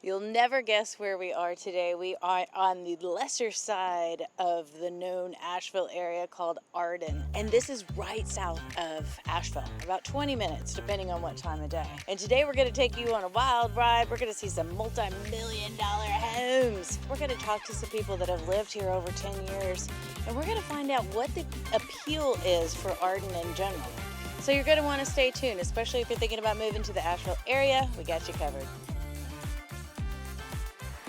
You'll never guess where we are today. We are on the lesser side of the known Asheville area called Arden. And this is right south of Asheville, about 20 minutes, depending on what time of day. And today we're gonna take you on a wild ride. We're gonna see some multi-million-dollar homes. We're gonna talk to some people that have lived here over 10 years. And we're gonna find out what the appeal is for Arden in general. So you're gonna wanna stay tuned, especially if you're thinking about moving to the Asheville area. We got you covered.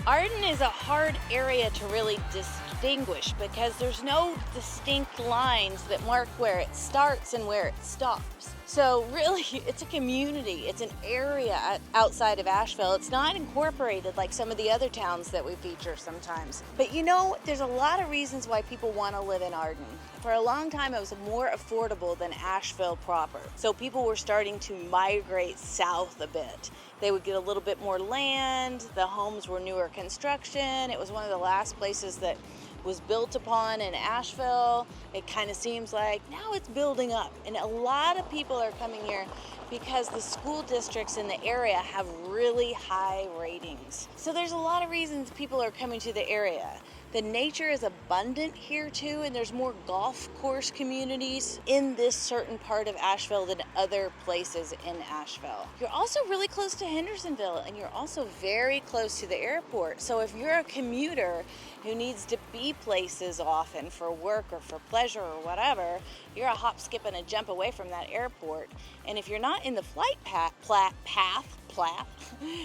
Arden is a hard area to really distinguish because there's no distinct lines that mark where it starts and where it stops. So really, it's a community. It's an area outside of Asheville. It's not incorporated like some of the other towns that we feature sometimes. But you know, there's a lot of reasons why people want to live in Arden. For a long time, it was more affordable than Asheville proper. So people were starting to migrate south a bit. They would get a little bit more land. The homes were newer construction. It was one of the last places that was built upon in Asheville. It kind of seems like now it's building up. And a lot of people are coming here because the school districts in the area have really high ratings. So there's a lot of reasons people are coming to the area. The nature is abundant here too, and there's more golf course communities in this certain part of Asheville than other places in Asheville. You're also really close to Hendersonville, and you're also very close to the airport. So if you're a commuter who needs to be places often for work or for pleasure or whatever, you're a hop, skip, and a jump away from that airport. And if you're not in the flight path,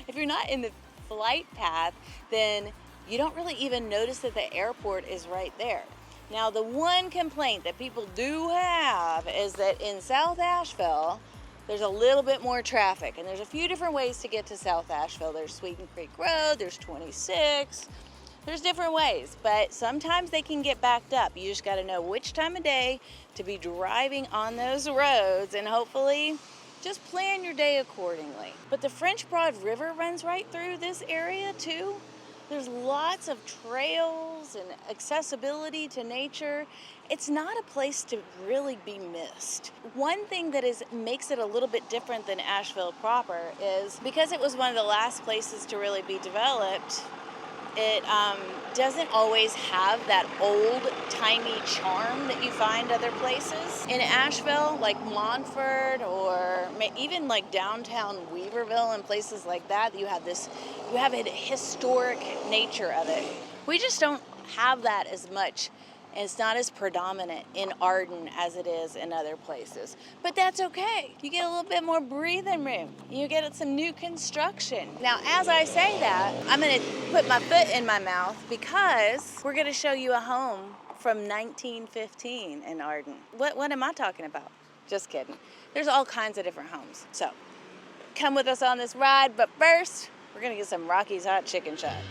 if you're not in the flight path, then you don't really even notice that the airport is right there. Now, the one complaint that people do have is that in South Asheville, there's a little bit more traffic, and there's a few different ways to get to South Asheville. There's Sweeten Creek Road, there's 26, there's different ways, but sometimes they can get backed up. You just gotta know which time of day to be driving on those roads, and hopefully just plan your day accordingly. But the French Broad River runs right through this area too. There's lots of trails and accessibility to nature. It's not a place to really be missed. One thing that makes it a little bit different than Asheville proper is because it was one of the last places to really be developed, it doesn't always have that old-timey charm that you find other places. In Asheville, like Montford or even like downtown Weaverville and places like that, you have a historic nature of it. We just don't have that as much, and it's not as predominant in Arden as it is in other places. But that's okay. You get a little bit more breathing room. You get some new construction. Now, as I say that, I'm gonna put my foot in my mouth because we're gonna show you a home from 1915 in Arden. What am I talking about? Just kidding. There's all kinds of different homes. So come with us on this ride, but first, we're gonna get some Rocky's Hot Chicken Shack.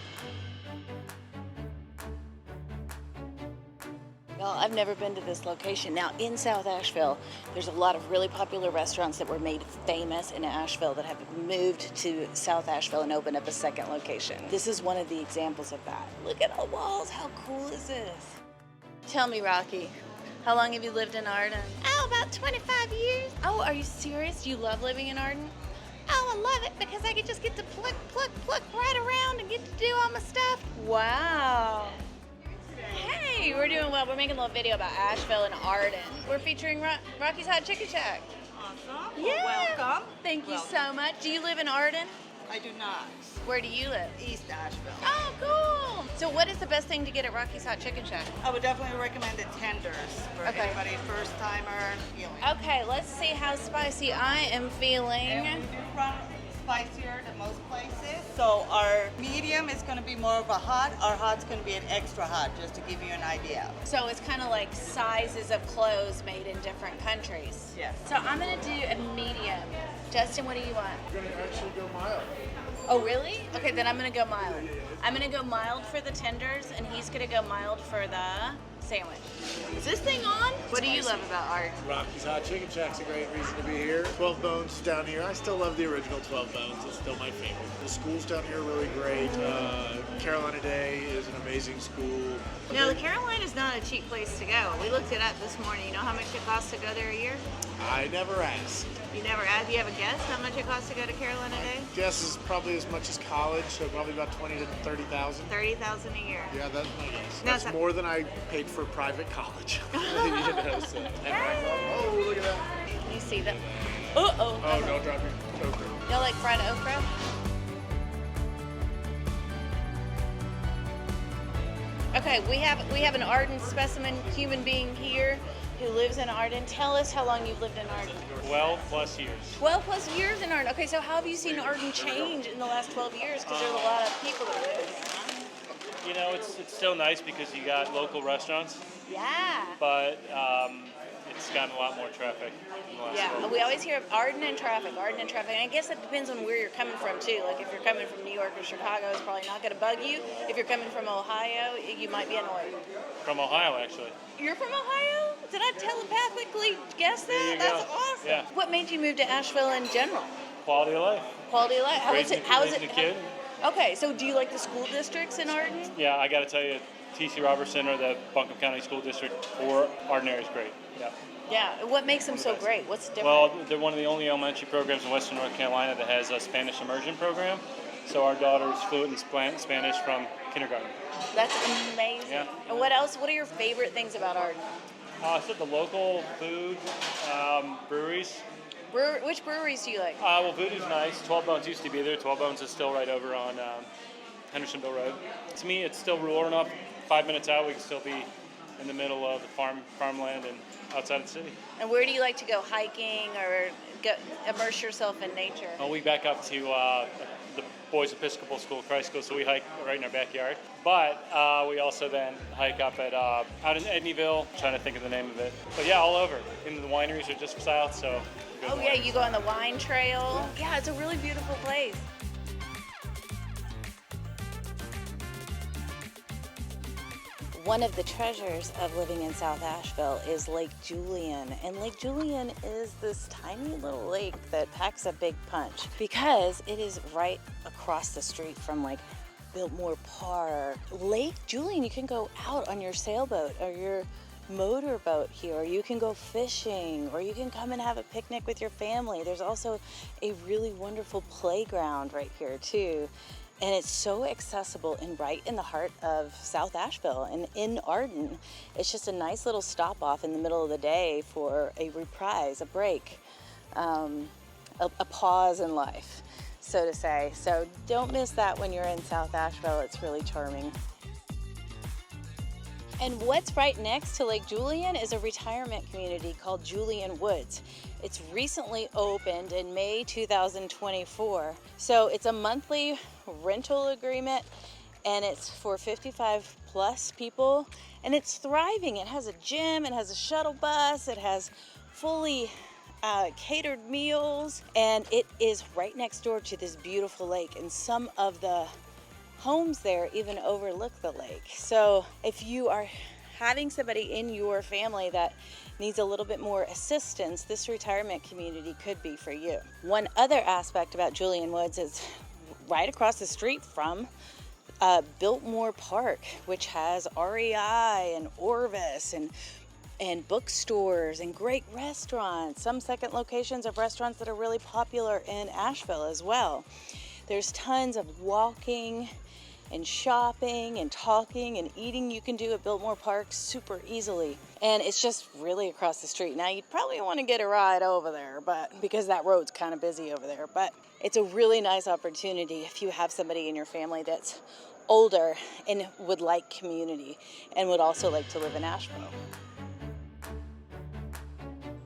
Well, I've never been to this location. Now, in South Asheville, there's a lot of really popular restaurants that were made famous in Asheville that have moved to South Asheville and opened up a second location. This is one of the examples of that. Look at the walls. How cool is this? Tell me, Rocky, how long have you lived in Arden? Oh, about 25 years. Oh, are you serious? You love living in Arden? Oh, I love it because I could just get to pluck right around and get to do all my stuff. Wow. Hey, we're doing well. We're making a little video about Asheville and Arden. We're featuring Rocky's Hot Chicken Shack. Awesome. Yeah. Well, welcome. Thank you so much. Do you live in Arden? I do not. Where do you live? East Asheville. Oh, cool. So what is the best thing to get at Rocky's Hot Chicken Shack? I would definitely recommend the tenders for Okay. anybody first timer feeling. Okay, let's see how spicy I am feeling. And we do run spicier than most places. So our medium is going to be more of a hot. Our hot's going to be an extra hot, just to give you an idea. So it's kind of like sizes of clothes made in different countries. Yes. So I'm going to do a medium. Justin, what do you want? You're going to actually go mild. Oh, really? Okay, then I'm going to go mild. I'm going to go mild for the tenders, and he's going to go mild for the sandwich. Is this thing on? What do you love about Arden? Rocky's Hot Chicken Shack's a great reason to be here. 12 Bones down here. I still love the original 12 Bones. It's still my favorite. The schools down here are really great. Carolina Day is an amazing school. Now, the Carolina's not a cheap place to go. We looked it up this morning. You know how much it costs to go there a year? I never asked. You never asked? You have a guess how much it costs to go to Carolina Day? Guess is probably as much as college, so probably about 20 to 30,000. 30,000 a year. Yeah, that's my guess. No, That's more than I paid for private college. So. Oh, look at that. Can you see them? Uh-oh. Oh, don't drop your okra. Y'all like fried okra? Okay, we have an Arden specimen human being here who lives in Arden. Tell us how long you've lived in Arden. 12 plus years. 12 plus years in Arden. Okay, so how have you seen Arden change in the last 12 years? Because there's a lot of people that live here. You know, it's still nice because you got local restaurants, Yeah. but it's gotten a lot more traffic in the last Yeah, 12 we always hear of Arden and traffic. And I guess it depends on where you're coming from too. Like if you're coming from New York or Chicago, it's probably not going to bug you. If you're coming from Ohio, you might be annoyed. From Ohio, actually. You're from Ohio? Did I telepathically guess that? There you That's go. awesome. Yeah. What made you move to Asheville in general? Quality of life. Quality of life. How is it? Raising a kid. Okay, so do you like the school districts in Arden? Yeah, I got to tell you, T.C. Robertson or the Buncombe County School District for Arden area is great. Yeah. Yeah. What makes them so great? What's different? Well, they're one of the only elementary programs in Western North Carolina that has a Spanish immersion program. So our daughter's fluent in Spanish from kindergarten. That's amazing. Yeah. And what else? What are your favorite things about Arden? I said the local food, breweries. Which breweries do you like? Well, Voodoo's nice. 12 Bones used to be there. 12 Bones is still right over on Hendersonville Road. To me, it's still rural enough. 5 minutes out, we can still be in the middle of the farmland and outside the city. And where do you like to go hiking or immerse yourself in nature? Well, we back up to the Boys Episcopal School, Christ School, so we hike right in our backyard. But we also then hike up at out in Edneyville, trying to think of the name of it. But yeah, all over. And the wineries are just south, so. Oh yeah, you go on the wine trail. Yeah, it's a really beautiful place. One of the treasures of living in South Asheville is Lake Julian. And Lake Julian is this tiny little lake that packs a big punch because it is right across the street from like Biltmore Park. Lake Julian, you can go out on your sailboat or your motorboat here, or you can go fishing, or you can come and have a picnic with your family. There's also a really wonderful playground right here too. And it's so accessible and right in the heart of South Asheville and in Arden. It's just a nice little stop off in the middle of the day for a reprise, a break, a pause in life, so to say. So don't miss that when you're in South Asheville. It's really charming. And what's right next to Lake Julian is a retirement community called Julian Woods. It's recently opened in May 2024. So it's a monthly rental agreement and it's for 55 plus people and it's thriving. It has a gym, it has a shuttle bus, it has fully catered meals, and it is right next door to this beautiful lake, and some of the homes there even overlook the lake. So if you are having somebody in your family that needs a little bit more assistance, this retirement community could be for you. One other aspect about Julian Woods is right across the street from Biltmore Park, which has REI and Orvis and bookstores and great restaurants, some second locations of restaurants that are really popular in Asheville as well. There's tons of walking and shopping and talking and eating you can do at Biltmore Park super easily. And it's just really across the street. Now, you'd probably want to get a ride over there, but because that road's kind of busy over there. But it's a really nice opportunity if you have somebody in your family that's older and would like community and would also like to live in Asheville.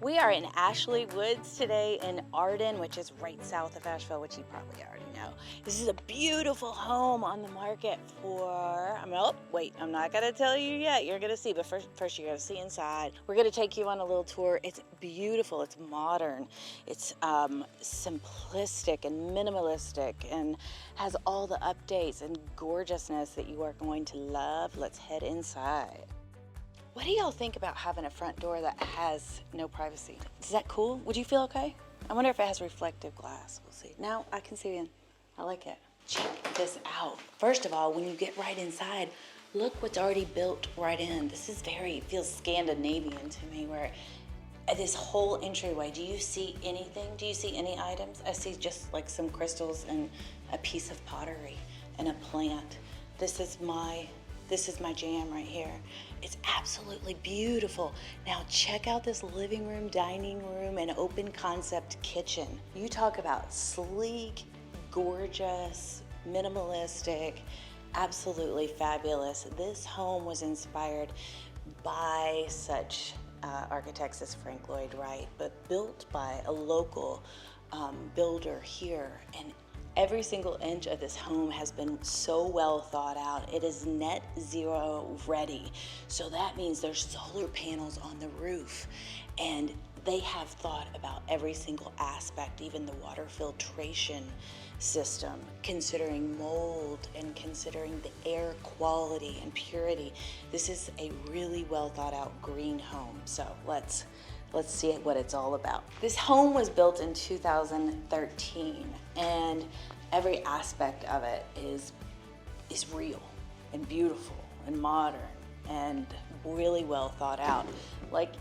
We are in Ashley Woods today in Arden, which is right south of Asheville, which you probably already know. This is a beautiful home on the market for, I'm not going to tell you yet. You're going to see, but first you're going to see inside. We're going to take you on a little tour. It's beautiful. It's modern. It's simplistic and minimalistic and has all the updates and gorgeousness that you are going to love. Let's head inside. What do y'all think about having a front door that has no privacy? Is that cool? Would you feel okay? I wonder if it has reflective glass. We'll see. Now I can see in. I like it. Check this out. First of all, when you get right inside, look what's already built right in. This is feels Scandinavian to me, where this whole entryway, do you see anything? Do you see any items? I see just like some crystals and a piece of pottery and a plant. This is my jam right here. It's absolutely beautiful. Now check out this living room, dining room, and open concept kitchen. You talk about sleek, gorgeous, minimalistic, absolutely fabulous. This home was inspired by such architects as Frank Lloyd Wright, but built by a local builder here. And every single inch of this home has been so well thought out. It is net zero ready. So that means there's solar panels on the roof, and they have thought about every single aspect, even the water filtration system, considering mold and considering the air quality and purity. This is a really well thought out green home. So let's see what it's all about. This home was built in 2013, and every aspect of it is real and beautiful and modern and really well thought out. Like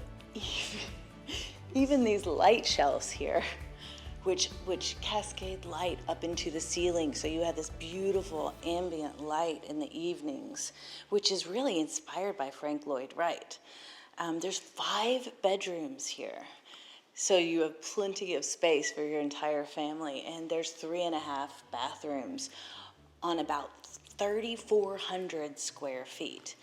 even these light shelves here, which cascade light up into the ceiling, so you have this beautiful ambient light in the evenings, which is really inspired by Frank Lloyd Wright. There's 5 bedrooms here, so you have plenty of space for your entire family, and there's 3.5 bathrooms on about 3,400 square feet.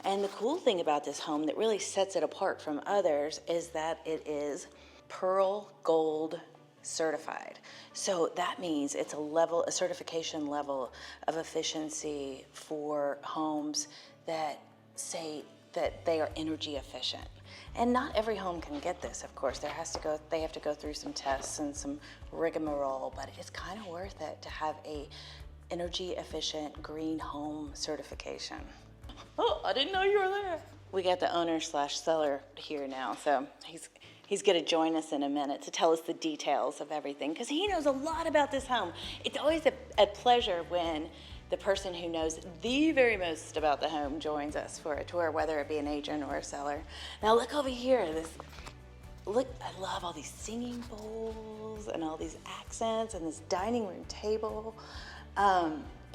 And the cool thing about this home that really sets it apart from others is that it is Pearl Gold certified. So that means it's a certification level of efficiency for homes that say that they are energy efficient. And not every home can get this, of course. They have to go through some tests and some rigmarole, but it's kind of worth it to have a energy efficient green home certification. Oh, I didn't know you were there. We got the owner/seller here now, so he's gonna join us in a minute to tell us the details of everything, because he knows a lot about this home. It's always a pleasure when the person who knows the very most about the home joins us for a tour, whether it be an agent or a seller. Now look over here. I love all these singing bowls and all these accents and this dining room table.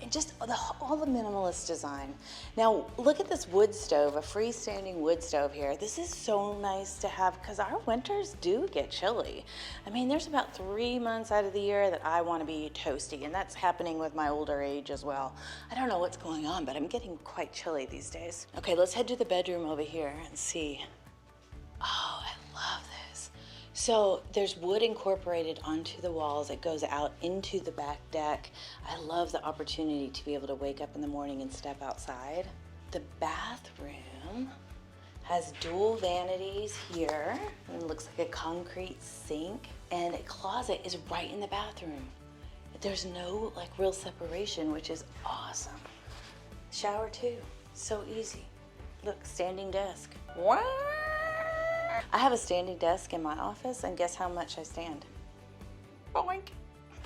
And just all the minimalist design. Now look at this wood stove, a freestanding wood stove here. This is so nice to have, because our winters do get chilly. I mean, there's about 3 months out of the year that I want to be toasty, and that's happening with my older age as well. I don't know what's going on, but I'm getting quite chilly these days. Okay, let's head to the bedroom over here and see. Oh, I love this. So there's wood incorporated onto the walls. It goes out into the back deck. I love the opportunity to be able to wake up in the morning and step outside. The bathroom has dual vanities here. And it looks like a concrete sink. And a closet is right in the bathroom. There's no real separation, which is awesome. Shower too, so easy. Look, standing desk. What? I have a standing desk in my office, and guess how much I stand? Boink.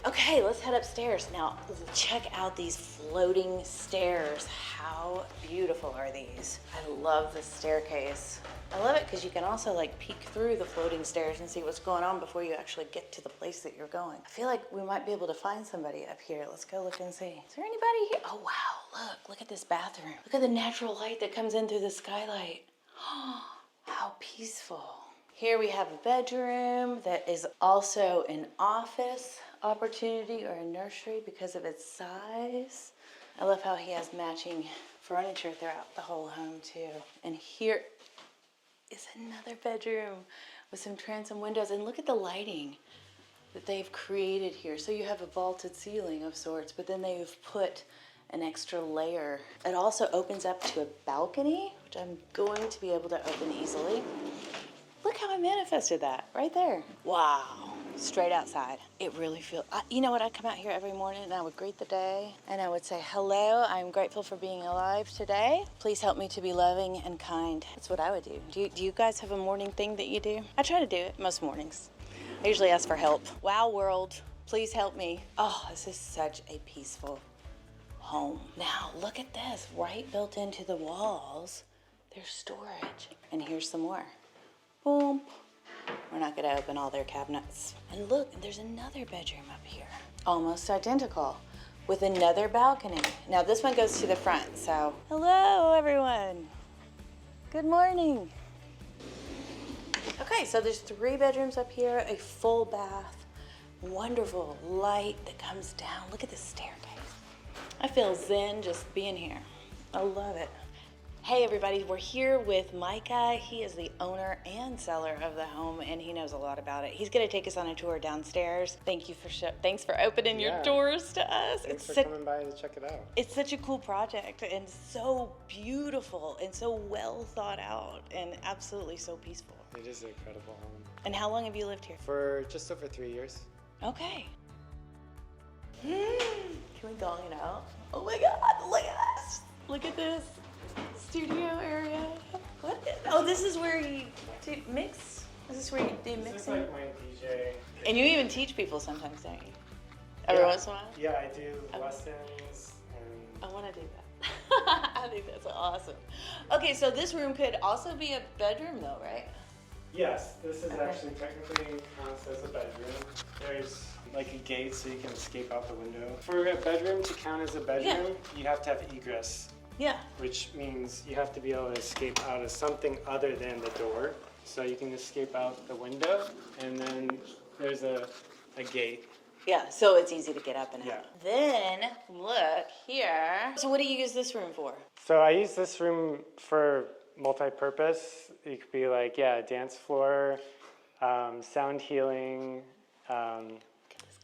Okay, let's head upstairs. Now, check out these floating stairs. How beautiful are these? I love this staircase. I love it because you can also peek through the floating stairs and see what's going on before you actually get to the place that you're going. I feel like we might be able to find somebody up here. Let's go look and see. Is there anybody here? Oh, wow, look at this bathroom. Look at the natural light that comes in through the skylight. How peaceful. Here we have a bedroom that is also an office opportunity or a nursery because of its size. I love how he has matching furniture throughout the whole home too. And here is another bedroom with some transom windows, and look at the lighting that they've created here. So you have a vaulted ceiling of sorts, but then they've put an extra layer. It also opens up to a balcony, which I'm going to be able to open easily. Look how I manifested that right there. Wow. straight outside. It really feels, you know what, I'd come out here every morning and I would greet the day and I would say, hello, I'm grateful for being alive today. Please help me to be loving and kind. That's what I would do. Do you guys have a morning thing that you do? I try to do it most mornings. I usually ask for help. Wow, world, please help me. Oh, this is such a peaceful home. Now, look at this, right built into the walls, there's storage. And here's some more. Boom. We're not gonna open all their cabinets. And look, there's another bedroom up here. Almost identical, with another balcony. Now this one goes to the front, so. Hello, everyone. Good morning. Okay, so there's 3 bedrooms up here, a full bath, wonderful light that comes down. Look at this staircase. I feel zen just being here. I love it. Hey everybody, we're here with Micah. He is the owner and seller of the home and he knows a lot about it. He's gonna take us on a tour downstairs. Thanks for opening your doors to us. Thanks for coming by to check it out. It's such a cool project and so beautiful and so well thought out and absolutely so peaceful. It is an incredible home. And how long have you lived here? For just over 3 years. Okay. Can we gong it out? Oh my God, look at this. Look at this. Studio area. What? Oh, this is where you mix? Is this where you do mixing? This is like my DJ. And you even teach people sometimes, don't you? Every once in a while? Yeah, I do lessons. And I want to do that. I think that's awesome. Okay, so this room could also be a bedroom though, right? yes, this is actually technically counts as a bedroom. There's like a gate so you can escape out the window. For a bedroom to count as a bedroom, you have to have egress. Yeah. Which means you have to be able to escape out of something other than the door. So you can escape out the window, and then there's a gate. Yeah, so it's easy to get up and out. Yeah. Then, look here. So what do you use this room for? So I use this room for multi-purpose. It could be like, dance floor, sound healing.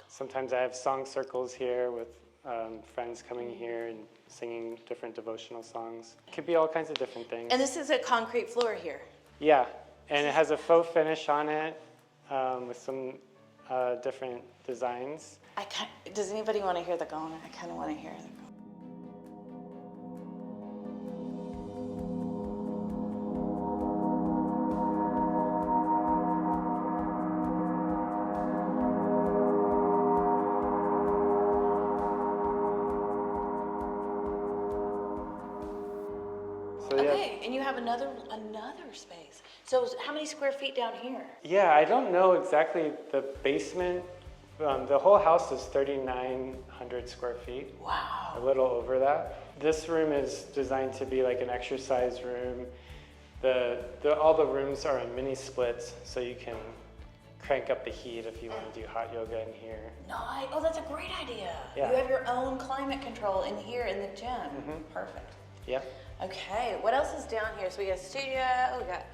Sometimes I have song circles here with friends coming here and singing different devotional songs. It could be all kinds of different things. And this is a concrete floor here. Yeah, and it has a faux finish on it with some different designs. Does anybody want to hear the gong? I kind of want to hear the gong. Okay, and you have another space. So how many square feet down here? Yeah, I don't know exactly the basement. The whole house is 3,900 square feet. Wow. A little over that. This room is designed to be like an exercise room. All the rooms are in mini splits, so you can crank up the heat if you want to do hot yoga in here. Nice. Oh, that's a great idea. Yeah. You have your own climate control in here in the gym. Mm-hmm. Perfect. Yeah. Okay, what else is down here? So we got a studio, we got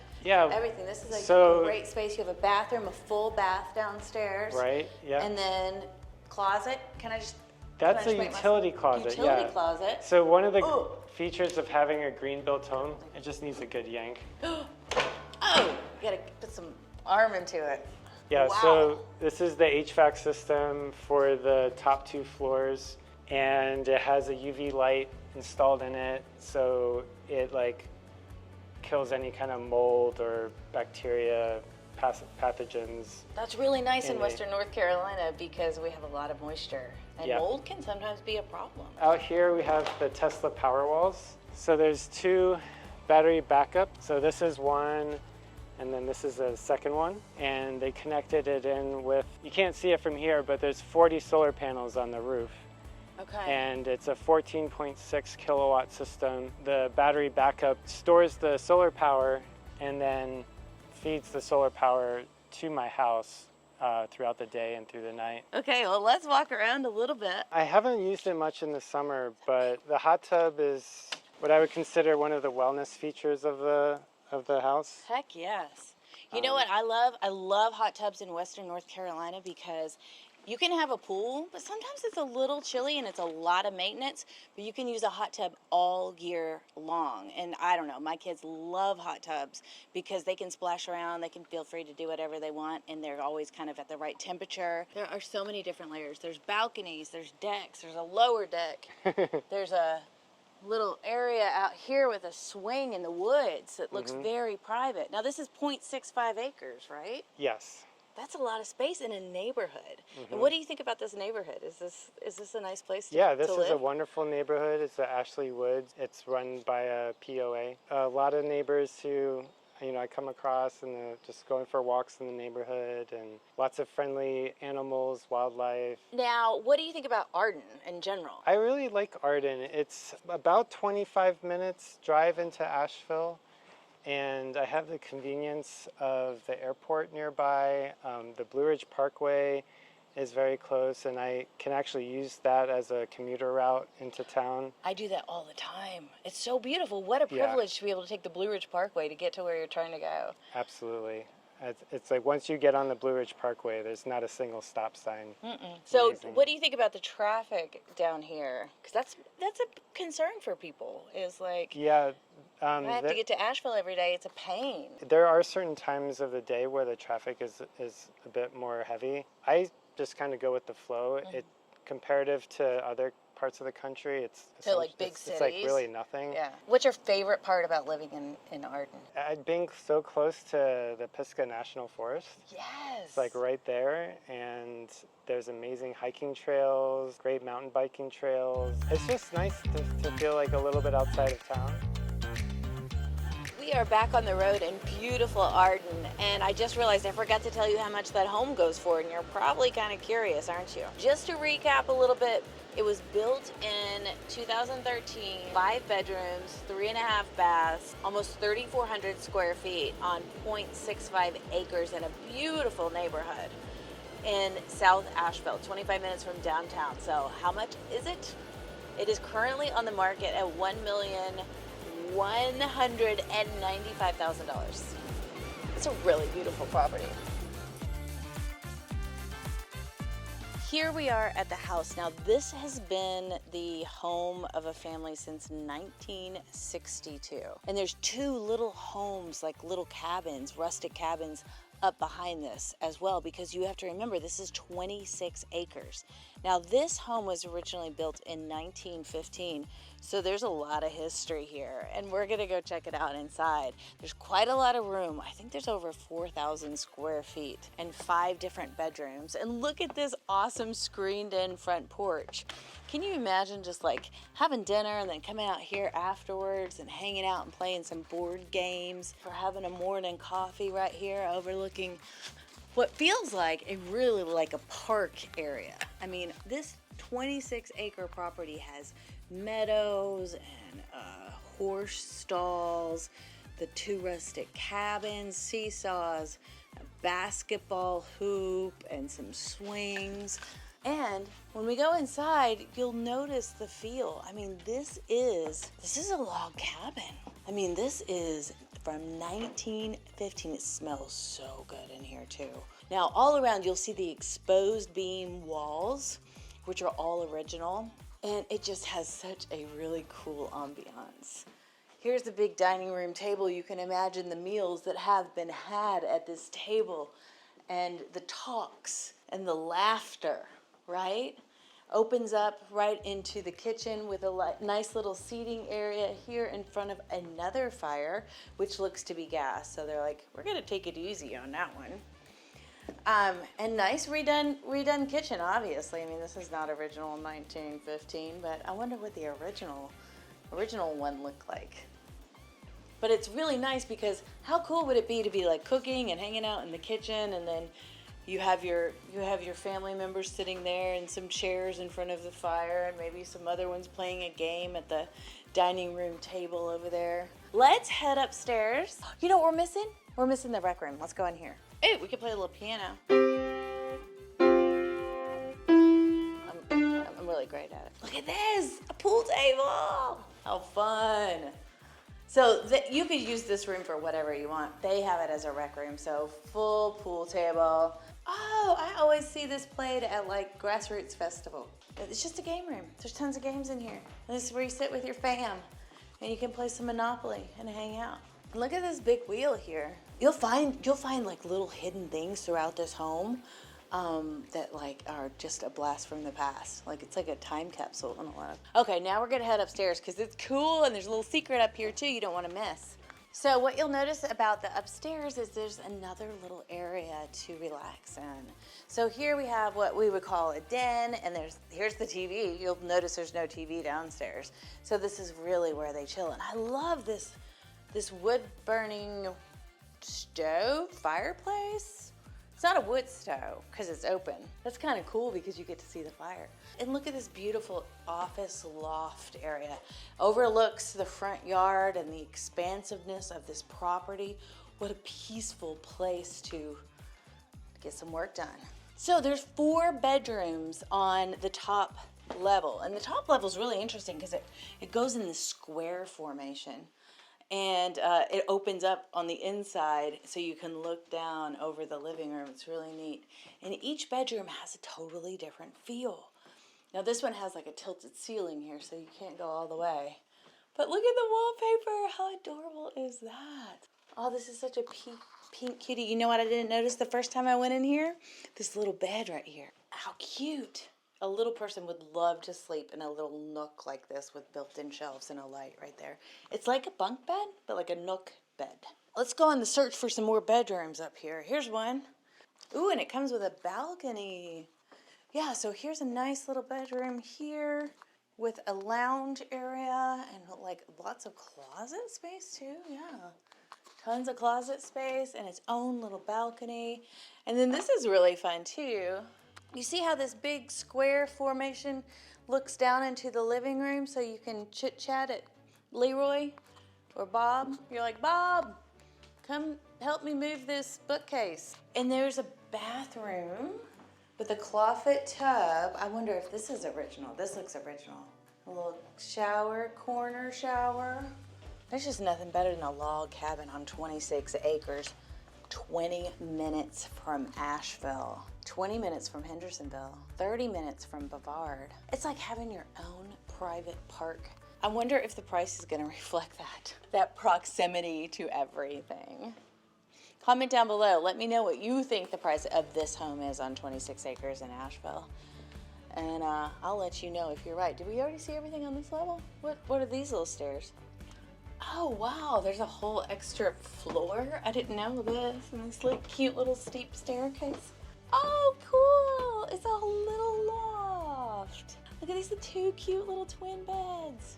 everything. This is a great space. You have a bathroom, a full bath downstairs. Right, yeah. And then closet. That's a utility closet, Utility closet. So one of the features of having a green built home, it just needs a good yank. Oh, you gotta put some arm into it. Yeah, Wow. So this is the HVAC system for the top 2 floors, and it has a UV light installed in it, so it kills any kind of mold or bacteria, pathogens. That's really nice in Western North Carolina because we have a lot of moisture, and mold can sometimes be a problem. Out here we have the Tesla power walls. So there's 2 battery backup. So this is one, and then this is the second one, and they connected it in with, you can't see it from here, but there's 40 solar panels on the roof. Okay. And it's a 14.6 kilowatt system. The battery backup stores the solar power and then feeds the solar power to my house throughout the day and through the night. Okay, well, let's walk around a little bit. I haven't used it much in the summer, but the hot tub is what I would consider one of the wellness features of the house. Heck yes. You know what I love? I love hot tubs in Western North Carolina because You can have a pool, but sometimes it's a little chilly and it's a lot of maintenance, but you can use a hot tub all year long. And I don't know, my kids love hot tubs because they can splash around, they can feel free to do whatever they want, and they're always kind of at the right temperature. There are so many different layers. There's balconies, there's decks, there's a lower deck, there's a little area out here with a swing in the woods that looks very private. Now this is 0.65 acres, right? Yes. That's a lot of space in a neighborhood. And what do you think about this neighborhood? Is this a nice place to Yeah, to this live? is a wonderful neighborhood. It's the Ashley Woods. It's run by a POA. A lot of neighbors who, I come across and they're just going for walks in the neighborhood, and lots of friendly animals, wildlife. Now, what do you think about Arden in general? I really like Arden. It's about 25 minutes drive into Asheville. And I have the convenience of the airport nearby. The Blue Ridge Parkway is very close, and I can actually use that as a commuter route into town. I do that all the time. It's so beautiful. What a Yeah. privilege to be able to take the Blue Ridge Parkway to get to where you're trying to go. Absolutely. It's like once you get on the Blue Ridge Parkway, there's not a single stop sign. So, Amazing. what do you think about the traffic down here? Because that's a concern for people. Is like, Yeah. I have to get to Asheville every day. It's a pain. There are certain times of the day where the traffic is a bit more heavy. I just kind of go with the flow. It comparative to other parts of the country, it's like big it's like cities? really nothing. Yeah. What's your favorite part about living in Arden? Being so close to the Pisgah National Forest. Yes. It's like right there, and there's amazing hiking trails, great mountain biking trails. It's just nice to feel like a little bit outside of town. We are back on the road in beautiful Arden, and I just realized I forgot to tell you how much that home goes for, and you're probably kind of curious, aren't you? Just to recap a little bit, it was built in 2013, 5 bedrooms, 3.5 baths, almost 3,400 square feet on 0.65 acres in a beautiful neighborhood in South Asheville, 25 minutes from downtown. So how much is it? It is currently on the market at $1,195,000. It's a really beautiful property. Here we are at the house. Now, this has been the home of a family since 1962. And there's 2 little homes, like little cabins, rustic cabins, up behind this as well, because you have to remember this is 26 acres. Now, this home was originally built in 1915, so there's a lot of history here, and we're gonna go check it out inside. There's quite a lot of room. I think there's over 4,000 square feet and 5 different bedrooms. And look at this awesome screened-in front porch. Can you imagine just like having dinner and then coming out here afterwards and hanging out and playing some board games, or having a morning coffee right here overlooking what feels like a park area. I mean, this 26-acre property has meadows and horse stalls, the 2 rustic cabins, seesaws, a basketball hoop, and some swings. And when we go inside, you'll notice the feel. I mean, this is a log cabin. I mean, this is from 1915. It smells so good in here too. Now, all around you'll see the exposed beam walls, which are all original, and it just has such a really cool ambiance. Here's the big dining room table. You can imagine the meals that have been had at this table, and the talks and the laughter, right? Opens up right into the kitchen with a nice little seating area here in front of another fire, which looks to be gas. So they're like, we're gonna take it easy on that one. And nice redone kitchen, obviously. I mean, this is not original in 1915, but I wonder what the original one looked like. But it's really nice because how cool would it be to be like cooking and hanging out in the kitchen, and then you have your family members sitting there in some chairs in front of the fire, and maybe some other ones playing a game at the dining room table over there. Let's head upstairs. You know what we're missing? We're missing the rec room. Let's go in here. Hey, we could play a little piano. I'm really great at it. Look at this, a pool table. How fun. So you could use this room for whatever you want. They have it as a rec room, so full pool table. Oh, I always see this played at like Grassroots Festival. It's just a game room. There's tons of games in here. And this is where you sit with your fam and you can play some Monopoly and hang out. Look at this big wheel here. You'll find like little hidden things throughout this home that like are just a blast from the past. Like it's like a time capsule in a lot of. Okay, now we're gonna head upstairs because it's cool and there's a little secret up here too you don't want to miss. So what you'll notice about the upstairs is there's another little area to relax in. So here we have what we would call a den, and here's the TV. You'll notice there's no TV downstairs. So this is really where they chill. And I love this wood burning stove, fireplace. It's not a wood stove because it's open. That's kind of cool because you get to see the fire. And look at this beautiful office loft area. Overlooks the front yard and the expansiveness of this property. What a peaceful place to get some work done. So there's 4 bedrooms on the top level. And the top level is really interesting because it goes in this square formation. And it opens up on the inside so you can look down over the living room. It's really neat. And each bedroom has a totally different feel. Now this one has like a tilted ceiling here so you can't go all the way. But look at the wallpaper. How adorable is that? Oh, this is such a pink cutie. You know what I didn't notice the first time I went in here? This little bed right here. How cute. A little person would love to sleep in a little nook like this with built-in shelves and a light right there. It's like a bunk bed, but like a nook bed. Let's go on the search for some more bedrooms up here. Here's one. Ooh, and it comes with a balcony. Yeah, so here's a nice little bedroom here with a lounge area and like lots of closet space too, yeah. Tons of closet space and its own little balcony. And then this is really fun too. You see how this big square formation looks down into the living room so you can chit-chat at Leroy or Bob? You're like, Bob, come help me move this bookcase. And there's a bathroom with a clawfoot tub. I wonder if this is original. This looks original. A little shower, corner shower. There's just nothing better than a log cabin on 26 acres. 20 minutes from Asheville, 20 minutes from Hendersonville, 30 minutes from Bavard. It's like having your own private park. I wonder if the price is gonna reflect that proximity to everything. Comment down below, let me know what you think the price of this home is on 26 acres in Asheville. And I'll let you know if you're right. Did we already see everything on this level? What are these little stairs? Oh wow, there's a whole extra floor. I didn't know this. And this cute little steep staircase. Oh cool, it's a little loft. Look at these 2 cute little twin beds.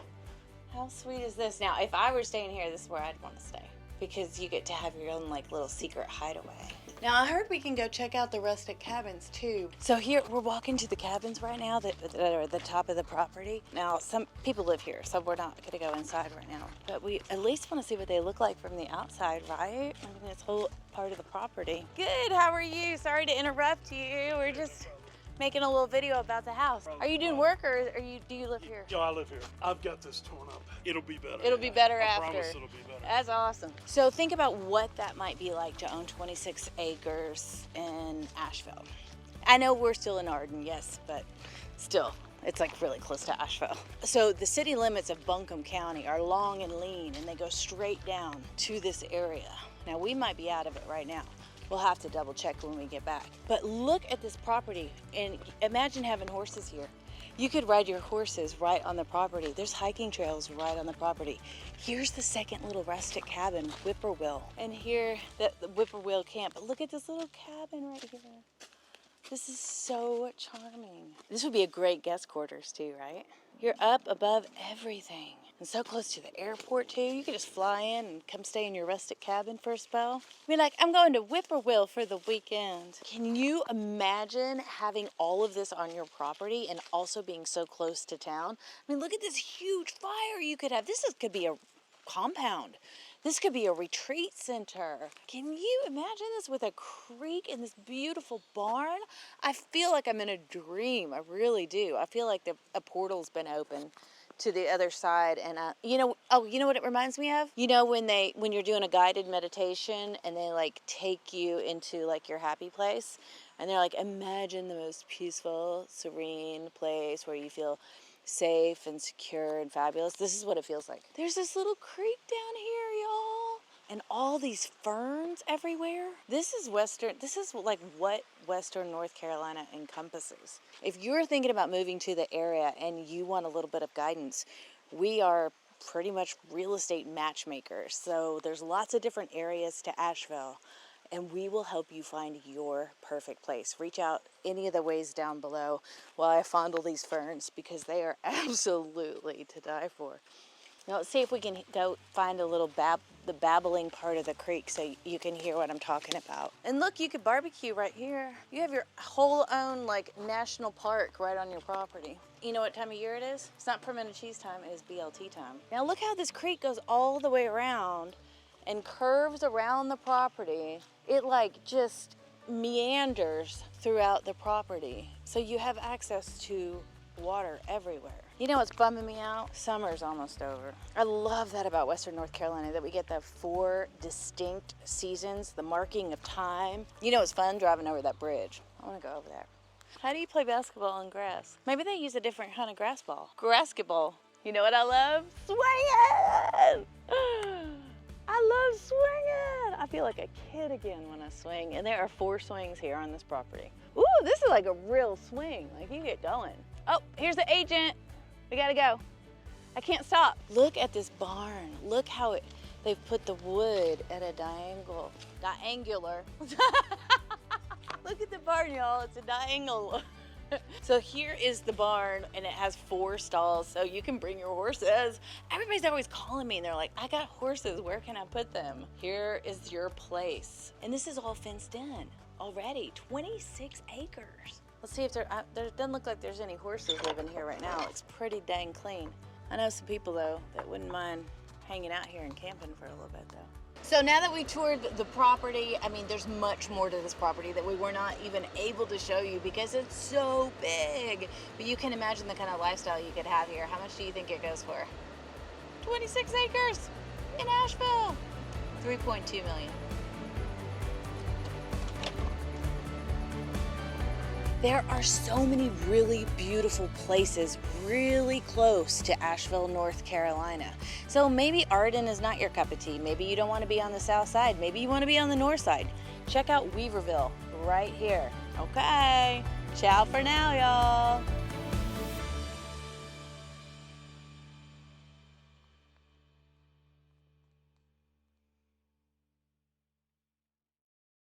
How sweet is this? Now, if I were staying here, this is where I'd want to stay because you get to have your own like little secret hideaway. Now I heard we can go check out the rustic cabins too. So here, we're walking to the cabins right now that are at the top of the property. Now some people live here, so we're not gonna go inside right now. But we at least wanna see what they look like from the outside, right? I mean, it's whole part of the property. Good, how are you? Sorry to interrupt you. We're just making a little video about the house. Are you doing work or do you live here? Yeah, I live here. I've got this torn up. It'll be better. It'll be better I after. promise it'll be better. That's awesome. So think about what that might be like to own 26 acres in Asheville. I know we're still in Arden, yes, but still, it's like really close to Asheville. So the city limits of Buncombe County are long and lean, and they go straight down to this area. Now we might be out of it right now. We'll have to double check when we get back. But look at this property and imagine having horses here. You could ride your horses right on the property. There's hiking trails right on the property. Here's the second little rustic cabin, Whippoorwill. And here, the Whippoorwill camp. But look at this little cabin right here. This is so charming. This would be a great guest quarters too, right? You're up above everything. And so close to the airport too. You could just fly in and come stay in your rustic cabin for a spell. Be like, I'm going to Whippoorwill for the weekend. Can you imagine having all of this on your property and also being so close to town? I mean, look at this huge fire you could have. Could be a compound. This could be a retreat center. Can you imagine this with a creek and this beautiful barn? I feel like I'm in a dream. I really do. I feel like a portal's been opened to the other side, and you know what it reminds me of? You know when you're doing a guided meditation and they like take you into like your happy place, And they're like, imagine the most peaceful, serene place where you feel safe and secure and fabulous. This is what it feels like. There's this little creek down here, y'all. And all these ferns everywhere. This is like what Western North Carolina encompasses. If you're thinking about moving to the area and you want a little bit of guidance, we are pretty much real estate matchmakers. So there's lots of different areas to Asheville, and we will help you find your perfect place. Reach out any of the ways down below while I fondle these ferns, because they are absolutely to die for. Now let's see if we can go find a little the babbling part of the creek so you can hear what I'm talking about. And look, you could barbecue right here. You have your whole own like national park right on your property. You know what time of year it is? It's not pimento cheese time, it is BLT time. Now look how this creek goes all the way around and curves around the property. It like just meanders throughout the property. So you have access to water everywhere. You know what's bumming me out? Summer's almost over. I love that about Western North Carolina, that we get the 4 distinct seasons, the marking of time. You know it's fun driving over that bridge. I want to go over there. How do you play basketball on grass? Maybe they use a different kind of grass ball. Grasketball. You know what I love? Swinging! I love swinging! I feel like a kid again when I swing. And there are 4 swings here on this property. Ooh, this is like a real swing. Like you get going. Oh, here's the agent. We gotta go. I can't stop. Look at this barn. Look how they've put the wood at a diangular. Look at the barn, y'all. It's a diangle. So here is the barn, and it has 4 stalls, so you can bring your horses. Everybody's always calling me, and they're like, I got horses. Where can I put them? Here is your place. And this is all fenced in already. 26 acres. Let's see if there doesn't look like there's any horses living here right now. It's pretty dang clean. I know some people, though, that wouldn't mind hanging out here and camping for a little bit, though. So now that we toured the property, I mean, there's much more to this property that we were not even able to show you because it's so big. But you can imagine the kind of lifestyle you could have here. How much do you think it goes for? 26 acres in Asheville. $3.2 million. There are so many really beautiful places really close to Asheville, North Carolina. So maybe Arden is not your cup of tea. Maybe you don't want to be on the south side. Maybe you want to be on the north side. Check out Weaverville right here. Okay, ciao for now, y'all.